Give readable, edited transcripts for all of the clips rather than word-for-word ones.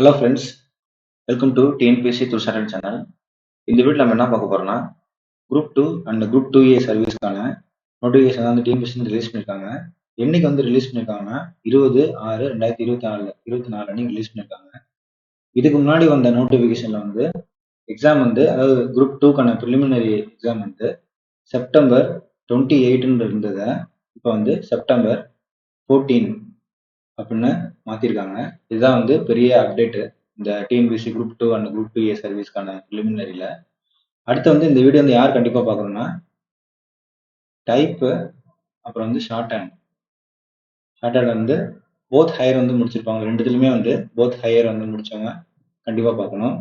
Hello friends, welcome to TNPSC through channel channel. இந்த வீடியோவில் நம்ம என்ன பார்க்க போறோம்னா, குரூப் 2 அண்ட் குரூப் 2A சர்வீஸ்க்கான நோட்டிஃபிகேஷன் வந்து டிஎன்பிஎஸ்சி ரிலீஸ் பண்ணியிருக்காங்க. என்னைக்கு வந்து ரிலீஸ் பண்ணியிருக்காங்கன்னா 20/6/2024 அன்னைக்கு ரிலீஸ் பண்ணியிருக்காங்க. இதுக்கு முன்னாடி வந்த நோட்டிஃபிகேஷன்ல வந்து எக்ஸாம் வந்து அதாவது குரூப் 2க்கான ப்ரிலிமினரி எக்ஸாம் வந்து செப்டம்பர் 28 இருந்ததை இப்போ வந்து செப்டம்பர் 14 அப்படின்னு மாத்திருக்காங்க. இதுதான் வந்து பெரிய அப்டேட் இந்த TNPSC group 2 and group 2A சர்வீஸ்க்கான ப்ரிலிமினரியில. அடுத்து வந்து இந்த வீடியோ வந்து யார் கண்டிப்பா பார்க்கணும்னா, டைப் அப்புறம் வந்து ஷார்ட் ஹேண்ட் வந்து போத் ஹையர் வந்து முடிச்சிருப்பாங்க. ரெண்டுத்துலயுமே வந்து போத் ஹையர் வந்து முடிச்சவங்க கண்டிப்பா பார்க்கணும்.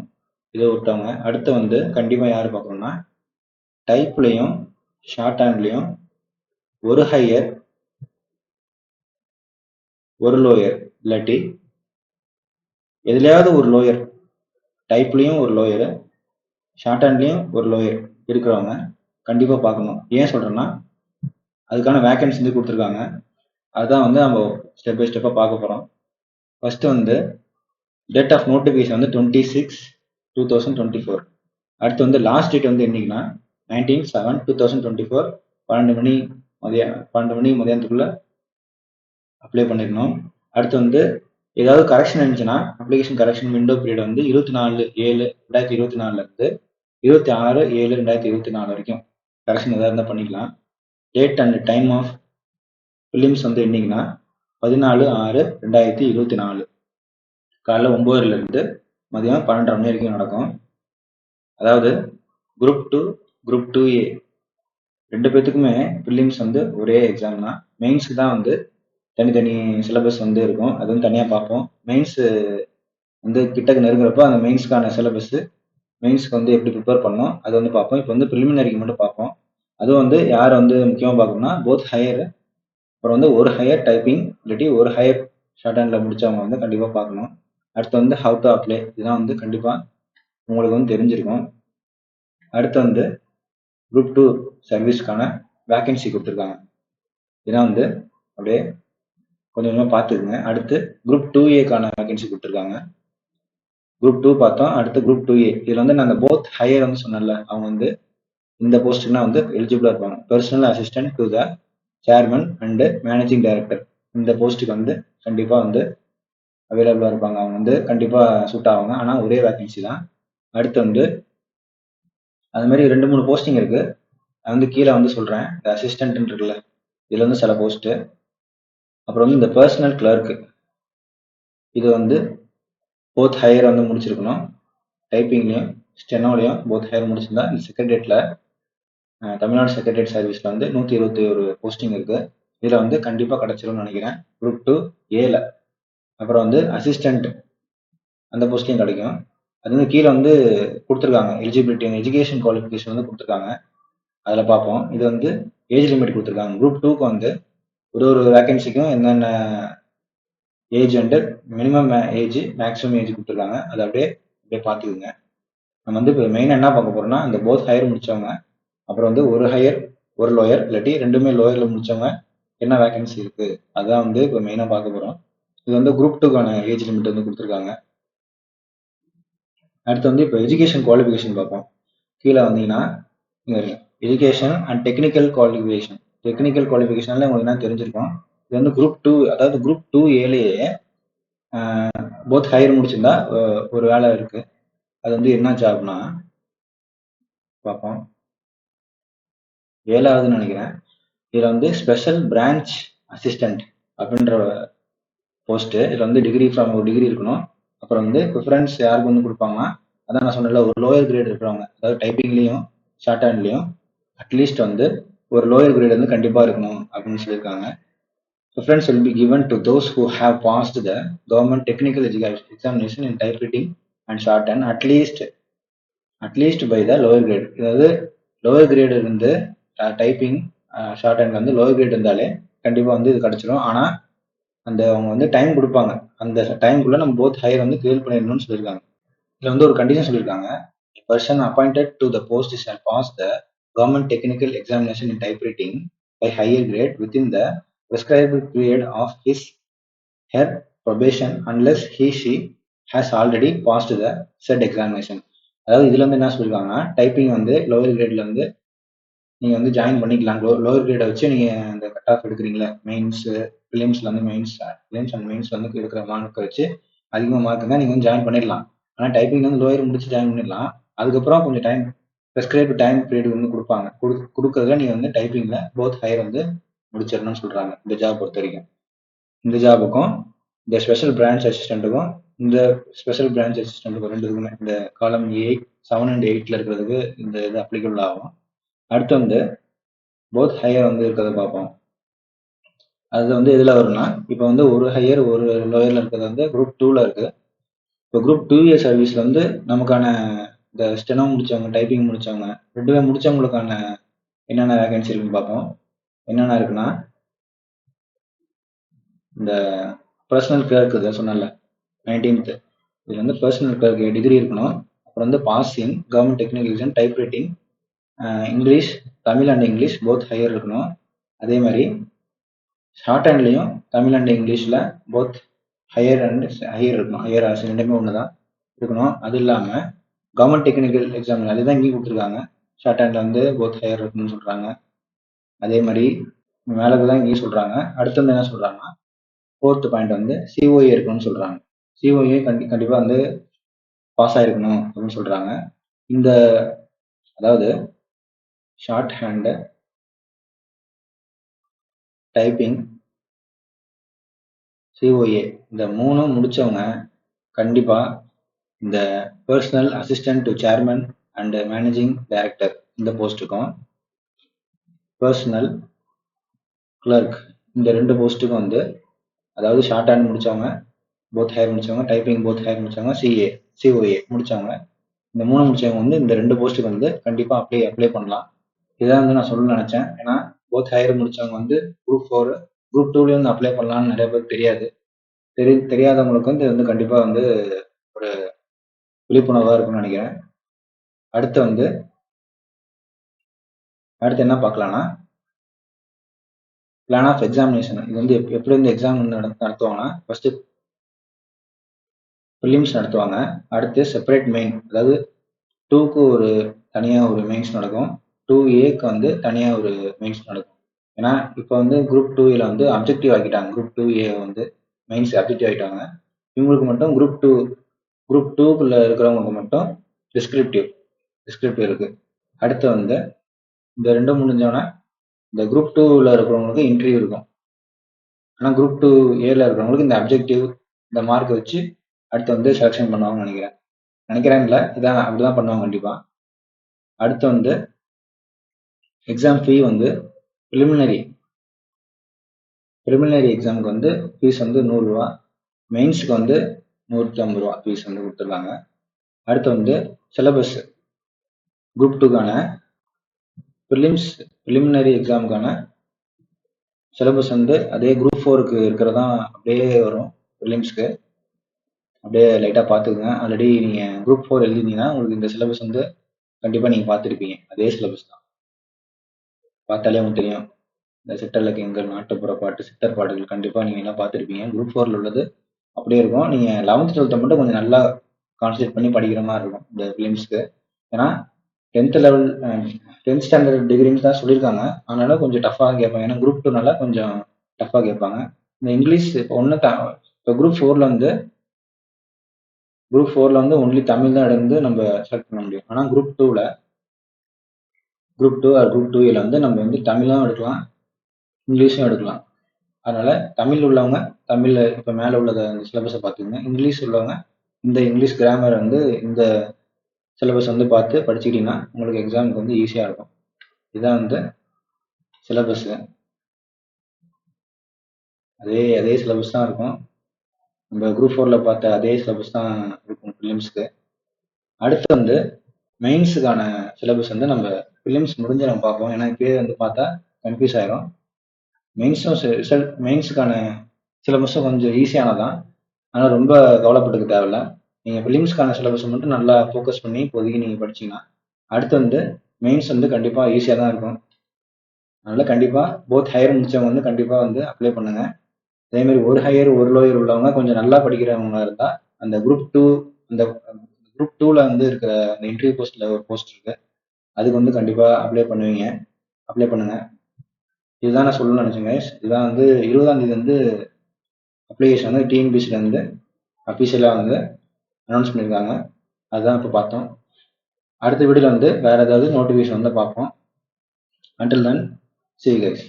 இதை விட்டவங்க அடுத்து வந்து கண்டிப்பா யார் பார்க்கணும்னா, டைப்லயும் ஷார்ட் ஹேண்ட்லயும் ஒரு ஹையர் ஒரு லோயர் இல்லாட்டி எதுலயாவது ஒரு லோயர், டைப்லயும் ஒரு லோயர் ஷார்ட் ஹேண்ட்லயும் ஒரு லோயர் இருக்கிறவங்க கண்டிப்பா பார்க்கணும். ஏன் சொல்றேன்னா, அதுக்கான வேகன்சி வந்து கொடுத்துருக்காங்க. அதுதான் வந்து நம்ம ஸ்டெப் பை ஸ்டெப்பா பார்க்க போறோம். ஃபர்ஸ்ட் வந்து டேட் ஆஃப் நோட்டிஃபிகேஷன் வந்து 26/2024. அடுத்து வந்து லாஸ்ட் டேட் வந்து என்னைக்குன்னா 19/7/2024 12 மணி மதியானத்துக்குள்ள அப்ளை பண்ணிடணும். அடுத்து வந்து ஏதாவது கரெக்ஷன் இருந்துச்சுன்னா அப்ளிகேஷன் கரெக்ஷன் விண்டோ பீரியட் வந்து 24/7/2024 இருந்து 26/7/2024 வரைக்கும் கரெக்ஷன் ஏதாவது இருந்தால் பண்ணிக்கலாம். Date and time of films வந்து என்னைக்குன்னா 14/6/2024 காலைல 9:00 இருந்து மதியம் 12:30 மணி வரைக்கும் நடக்கும். அதாவது குரூப் 2 குரூப் 2A ரெண்டு பேத்துக்குமே பிலிம்ஸ் வந்து ஒரே எக்ஸாம் தான். மெயின்ஸ்க்கு தான் வந்து தனித்தனி சிலபஸ் வந்து இருக்கும். அது வந்து தனியாக பார்ப்போம். மெயின்ஸ் வந்து கிட்டக்கு நெருங்குறப்போ அந்த மெயின்ஸ்க்கான சிலபஸ், மெயின்ஸ்க்கு வந்து எப்படி ப்ரிப்பேர் பண்ணோம் அது வந்து பார்ப்போம். இப்போ வந்து ப்ரிலிமினரிக்கு மட்டும் பார்ப்போம். அதுவும் வந்து யார் வந்து முக்கியமாக பார்க்கணும்னா, போத் ஹையர் அப்புறம் வந்து ஒரு ஹையர் டைப்பிங் இல்லாட்டி ஒரு ஹையர் ஷார்ட் ஹேண்டில் முடிச்சவங்க வந்து கண்டிப்பாக பார்க்கணும். அடுத்து வந்து ஹவு டு அப்ளை, இதுதான் வந்து கண்டிப்பாக உங்களுக்கு வந்து தெரிஞ்சிருக்கும். அடுத்து வந்து குரூப் 2 சர்வீஸ்க்கான வேகன்சி கொடுத்துருக்காங்க. இதான் வந்து அப்படியே கொஞ்சம் கொஞ்சமாக பார்த்துக்குங்க. அடுத்து குரூப் 2A வேகன்சி கொடுத்துருக்காங்க. குரூப் 2 பார்த்தோம். அடுத்து குரூப் 2A. இதில் வந்து நாங்கள் போத் ஹையர் வந்து சொன்னல, அவங்க வந்து இந்த போஸ்ட்டுக்குனா வந்து எலிஜிபிளாக இருப்பாங்க. Personal assistant to the chairman and managing director. இந்த போஸ்ட்டுக்கு வந்து கண்டிப்பாக வந்து அவைலபிளாக இருப்பாங்க. அவங்க வந்து கண்டிப்பாக சூட் ஆவாங்க. ஆனால் ஒரே வேகன்சி தான். அடுத்து வந்து அது மாதிரி 2-3 போஸ்டிங் இருக்கு. நான் வந்து கீழே வந்து சொல்றேன். இந்த அசிஸ்டன்ட் இருக்குல்ல, இதுல வந்து சில போஸ்ட். அப்புறம் வந்து இந்த பர்சனல் கிளர்க், இது வந்து போத் ஹையர் வந்து முடிச்சிருக்கணும். டைப்பிங்லையும் ஸ்டெனோலையும் போத் ஹையர் முடிச்சிருந்தா இந்த செக்ரட்டரியேட்ல தமிழ்நாடு செக்ரட்டரியேட் சர்வீஸ்ல வந்து 121 போஸ்டிங் இருக்கு. இதுல வந்து கண்டிப்பா கிடைச்சிரும்னு நினைக்கிறேன். Group 2A. அப்புறம் வந்து அசிஸ்டன்ட் அந்த போஸ்டிங் கிடைக்கும். அது வந்து கீழே வந்து கொடுத்துருக்காங்க. எலிஜிபிலிட்டி எஜுகேஷன் குவாலிஃபிகேஷன் வந்து கொடுத்துருக்காங்க. அதில் பார்ப்போம். இது வந்து ஏஜ் லிமிட் கொடுத்துருக்காங்க. குரூப் 2க்கு வந்து ஒரு வேகன்சிக்கும் என்னென்ன age and minimum age maximum age கொடுத்துருக்காங்க. அதை அப்படியே பார்த்துக்குங்க. நம்ம வந்து இப்போ மெயினாக என்ன பார்க்க போறோம்னா, இந்த போத் ஹையர் முடிச்சவங்க, அப்புறம் வந்து ஒரு ஹையர் ஒரு லோயர் இல்லாட்டி ரெண்டுமே லோயர்ல முடிச்சவங்க என்ன வேகன்சி இருக்கு, அதான் வந்து இப்போ மெயினாக பார்க்க போறோம். இது வந்து குரூப் 2க்கான ஏஜ் லிமிட் வந்து கொடுத்துருக்காங்க. அடுத்து வந்து இப்போ எஜுகேஷன் குவாலிஃபிகேஷன் பார்ப்போம். கீழே வந்தீங்கன்னா education and technical qualification. Technical குவாலிஃபிகேஷன்ல உங்களுக்கு என்ன தெரிஞ்சிருக்கும். இது வந்து குரூப் 2, அதாவது குரூப் 2Aலேயே போத் ஹையர் முடிச்சிருந்தா ஒரு வேலை இருக்கு. அது வந்து என்ன ஜாப்னா பார்ப்போம். 7ஆவதுன்னு நினைக்கிறேன். இதுல வந்து ஸ்பெஷல் பிரான்ச் அசிஸ்டன்ட் அப்படின்ற போஸ்ட். இதுல வந்து ஒரு டிகிரி இருக்கணும். அப்புறம் வந்து ப்ரிஃபரன்ஸ் யாருக்கு வந்து கொடுப்பாங்கன்னா, அதான் நான் சொன்னல, ஒரு லோயர் கிரேட் இருக்கிறவங்க, அதாவது டைப்பிங்லயும் ஷார்ட் ஹேண்ட்லயும் அட்லீஸ்ட் வந்து ஒரு லோயர் கிரேட் வந்து கண்டிப்பா இருக்கணும் அப்படின்னு சொல்லியிருக்காங்க. Preference will be given to those who have passed the government technical examination in typewriting and shorthand at least by the lower grade. அதாவது லோயர் கிரேட் இருந்து டைப்பிங் ஷார்ட் ஹேண்ட்ல வந்து லோயர் கிரேட் இருந்தாலே கண்டிப்பா வந்து இது கிடைச்சிடும். ஆனா அந்த அவங்க வந்து டைம் கொடுப்பாங்க. அந்த டைம்குள்ள நம்ம போத் ஹையர் வந்து கிளியர் பண்ணிடணும்னு சொல்லியிருக்காங்க. இதுல வந்து ஒரு கண்டிஷன் சொல்லியிருக்காங்க. person appointed to the post shall pass the government technical examination in typewriting by higher grade within the prescribed period of his her probation unless he she has already passed the SET examination. அதாவது இதுல வந்து என்ன சொல்லியிருக்காங்கன்னா, typing வந்து lower கிரேட்ல வந்து நீங்க வந்து join பண்ணிக்கலாம். லோவர் கிரேடை வச்சு நீங்க அந்த கட் ஆஃப் எடுக்கிறீங்களா, மெயின்ஸ் பிலிம்ஸ்ல வந்து பிலிம்ஸ் அண்ட் மெயின்ஸ்ல வந்து எடுக்கிற மார்க்கை வச்சு அதிகமாக மார்க் இருந்தால் நீங்கள் வந்து ஜாயின் பண்ணிடலாம். ஆனால் டைப்பிங் வந்து லோயர் முடிச்சு ஜாயின் பண்ணிடலாம். அதுக்கப்புறம் கொஞ்சம் டைம் ப்ரெஸ்கிரைப் டைம் பீரியட் வந்து கொடுப்பாங்க. கொடுக்கறதுல நீங்கள் வந்து டைப்பிங்கில் போத் ஹையர் வந்து முடிச்சிடணும்னு சொல்கிறாங்க இந்த ஜாப் பொறுத்த வரைக்கும். இந்த ஜாபுக்கும் இந்த ஸ்பெஷல் பிரான்ச் அசிஸ்டண்ட்டுக்கும் இந்த ஸ்பெஷல் பிரான்ச் அசிஸ்டண்ட்டுக்கும் ரெண்டுக்குமே இந்த காலம் 7 and 8 இருக்கிறதுக்கு இந்த இது அப்ளிகபிள் ஆகும். அடுத்து வந்து போத் ஹையர் வந்து இருக்கிறத பார்ப்போம். அது வந்து எதில் வரும்னா, இப்போ வந்து ஒரு ஹையர் ஒரு லோயரில் இருக்கிறது வந்து குரூப் 2ல இருக்கு. இப்போ குரூப் 2A சர்வீஸ்ல வந்து நமக்கான இந்த ஸ்டெனோ முடிச்சவங்க, டைப்பிங் முடிச்சவங்க, ரெண்டுமே முடிச்சவங்களுக்கான என்னென்ன வேகன்சி இருக்குன்னு பார்ப்போம். என்னென்ன இருக்குன்னா, இந்த பர்சனல் கிளர்க் இதை சொன்னல 19th, இது வந்து பர்சனல் கிளர்க் டிகிரி இருக்கணும். அப்புறம் வந்து pass in government technical exam, typewriting, English, Tamil and English both higher இருக்கணும். அதே மாதிரி ஷார்ட் ஹேண்ட்லையும் தமிழ் அண்ட் இங்கிலீஷில் போத் ஹையர் இருக்கணும். ஹையர் ஆர்ட்ஸ் ரெண்டுமே ஒன்று தான் இருக்கணும். அது இல்லாமல் கவர்மெண்ட் டெக்னிக்கல் எக்ஸாம் அதுதான் இங்கேயும் கொடுத்துருக்காங்க. ஷார்ட் ஹேண்டில் வந்து போத் ஹையர் இருக்குன்னு சொல்கிறாங்க. அதே மாதிரி மேலே தான் இங்கேயும் சொல்கிறாங்க. அடுத்து வந்து என்ன சொல்கிறாங்கன்னா, 4th பாயிண்ட் வந்து சிஓஏ இருக்கணும்னு சொல்கிறாங்க. சிஓஏ கண்டிப்பாக வந்து பாஸ் ஆகிருக்கணும் அப்படின்னு சொல்கிறாங்க. இந்த அதாவது ஷார்ட் ஹேண்டு, டைப்பிங், சிஓஏ இந்த 3 முடிச்சவங்க கண்டிப்பாக இந்த personal assistant to chairman and managing director இந்த போஸ்ட்டுக்கும், பர்சனல் கிளர்க் இந்த 2 போஸ்ட்டுக்கும் வந்து, அதாவது ஷார்ட் ஹேண்ட் முடிச்சவங்க போத் ஹையர் முடிச்சவங்க, டைப்பிங் போத் ஹையர் முடிச்சவங்க, சிஓஏ முடிச்சவங்க, இந்த 3 முடிச்சவங்க வந்து இந்த 2 போஸ்ட்டுக்கு வந்து கண்டிப்பாக அப்ளை பண்ணலாம். இதான் வந்து நான் சொல்ல நினைச்சேன். ஏன்னா போத் ஹையர் முடிச்சவங்க வந்து குரூப் 4 குரூப் 2லயும் வந்து அப்ளை பண்ணலாம்னு நிறைய பேருக்கு தெரியாது. தெரியாதவங்களுக்கு வந்து இது வந்து கண்டிப்பாக வந்து ஒரு விழிப்புணர்வாக இருக்கும்னு நினைக்கிறேன். அடுத்து என்ன பார்க்கலாம்னா, பிளான் ஆஃப் எக்ஸாமினேஷன். இது வந்து எப்படி வந்து எக்ஸாம் நடத்துவாங்கன்னா, ஃபர்ஸ்ட் ப்ரிலிம்ஸ் நடத்துவாங்க. அடுத்து செப்பரேட் மெயின், அதாவது 2க்கு ஒரு தனியாக ஒரு மெயின்ஸ் நடக்கும், 2Aக்கு வந்து தனியாக ஒரு மெயின்ஸ் நடக்கும். ஏன்னா இப்போ வந்து குரூப் 2A வந்து அப்ஜெக்டிவ் ஆக்கிட்டாங்க. குரூப் 2A வந்து மெயின்ஸ் அப்ஜெக்டிவ் ஆகிட்டாங்க. இவங்களுக்கு மட்டும் குரூப் 2க்குள்ள இருக்கிறவங்களுக்கு மட்டும் டிஸ்கிரிப்டிவ் இருக்கு. அடுத்து வந்து இந்த 2 முடிஞ்சோன்னா இந்த குரூப் 2ல இருக்கிறவங்களுக்கு இன்டர்வியூ இருக்கும். ஆனால் குரூப் 2Aல இருக்கிறவங்களுக்கு இந்த அப்ஜெக்டிவ் இந்த மார்க் வச்சு அடுத்து வந்து செலெக்ஷன் பண்ணுவாங்கன்னு நினைக்கிறேன் இல்லை, இதான் அப்படிதான் பண்ணுவாங்க கண்டிப்பா. அடுத்து வந்து எக்ஸாம் ஃபீ வந்து ப்ரிலிமினரி எக்ஸாமுக்கு வந்து ஃபீஸ் வந்து 100 ரூபா, மெயின்ஸுக்கு வந்து 150 ரூபா ஃபீஸ் வந்து கொடுத்துருக்காங்க. அடுத்து வந்து சிலபஸ் குரூப் 2க்கான ப்ரிலிமினரி எக்ஸாமுக்கான சிலபஸ் வந்து அதே குரூப் 4க்கு இருக்கிறதா அப்படியே வரும். ப்ரிலிம்ஸ்க்கு அப்படியே லைட்டாக பார்த்துக்குங்க. ஆல்ரெடி நீங்கள் குரூப் 4 எழுதினீங்கன்னா உங்களுக்கு இந்த சிலபஸ் வந்து கண்டிப்பாக நீங்கள் பார்த்துருப்பீங்க. அதே சிலபஸ் தான், பார்த்தாலே உங்களுக்கு தெரியும். இந்த சிற்றலக்கியங்கள், நாட்டுப்புற பாட்டு, சித்தர் பாட்டுகள் கண்டிப்பாக நீங்கள் எல்லாம் பார்த்துருப்பீங்க. குரூப் 4ல் உள்ளது அப்படியே இருக்கும். நீங்கள் 11th 12th மட்டும் கொஞ்சம் நல்லா கான்சன்ட்ரேட் பண்ணி படிக்கிற மாதிரி இருக்கும் இந்த ஃபிலிம்ஸ்க்கு. ஏன்னா 10th ஸ்டாண்டர்ட் டிகிரின்னு தான் சொல்லியிருக்காங்க. அதனால கொஞ்சம் டஃப்பாக கேட்பாங்க. ஏன்னா குரூப் 2னால கொஞ்சம் டஃப்பாக கேட்பாங்க. இந்த இங்கிலீஷ் இப்போ குரூப் 4ல் வந்து ஒன்லி தமிழ் தான் எடுத்து நம்ம செலக்ட் பண்ண முடியும். ஆனால் குரூப் 2 ஆர் குரூப் 2A வந்து நம்ம வந்து தமிழும் எடுக்கலாம், இங்கிலீஷும் எடுக்கலாம். அதனால தமிழ் உள்ளவங்க தமிழ்ல இப்போ மேலே உள்ளத சிலபஸை பார்த்துக்கோங்க. இங்கிலீஷ் உள்ளவங்க இந்த இங்கிலீஷ் கிராமர் வந்து இந்த சிலபஸ் வந்து பார்த்து படிச்சுக்கிட்டீங்கன்னா உங்களுக்கு எக்ஸாமுக்கு வந்து ஈஸியாக இருக்கும். இதுதான் வந்து சிலபஸ். அதே சிலபஸ் தான் இருக்கும். நம்ம குரூப் 4ல் பார்த்த அதே சிலபஸ் தான் இருக்கும் ப்ரிலிம்ஸ்க்கு. அடுத்து வந்து மெயின்ஸுக்கான சிலபஸ் வந்து நம்ம ப்ரிலிம்ஸ் முடிஞ்சு நம்ம பார்ப்போம். ஏன்னா இப்பயே வந்து பார்த்தா கன்ஃபியூஸ் ஆயிரும். மெயின்ஸுக்கான சிலபஸும் கொஞ்சம் ஈஸியானதான், ஆனால் ரொம்ப கவலைப்பட்டுக்க தேவையில்ல. நீங்கள் ப்ரிலிம்ஸ்க்கான சிலபஸ் மட்டும் நல்லா ஃபோக்கஸ் பண்ணி இப்போதைக்கு நீங்கள் படிச்சீங்கன்னா அடுத்து வந்து மெயின்ஸ் வந்து கண்டிப்பாக ஈஸியாக தான் இருக்கும். அதனால கண்டிப்பாக போத் ஹையர் முடிச்சவங்க வந்து கண்டிப்பாக வந்து அப்ளை பண்ணுங்க. அதே மாதிரி ஒரு ஹையர் ஒரு லோயர் உள்ளவங்க கொஞ்சம் நல்லா படிக்கிறவங்க இருந்தால் அந்த குரூப் 2 அந்த குரூப் 2ல வந்து இருக்கிற அந்த இன்டர்வியூ போஸ்ட்ல ஒரு போஸ்ட் இருக்கு. அதுக்கு வந்து கண்டிப்பா அப்ளை பண்ணுங்க. இதுதான் நான் சொல்லணும்னு நினைச்சேன் guys. இதுதான் வந்து 20ஆம் தேதி வந்து அப்ளிகேஷன் வந்து டிஎன்பிசில இருந்து அஃபிஷியலா வந்து அனௌன்ஸ் பண்ணியிருக்காங்க. அதுதான் இப்போ பார்த்தோம். அடுத்த வீடியோல வந்து வேற ஏதாவது நோட்டிஃபிகேஷன் வந்து பார்ப்போம். Until then, see you guys.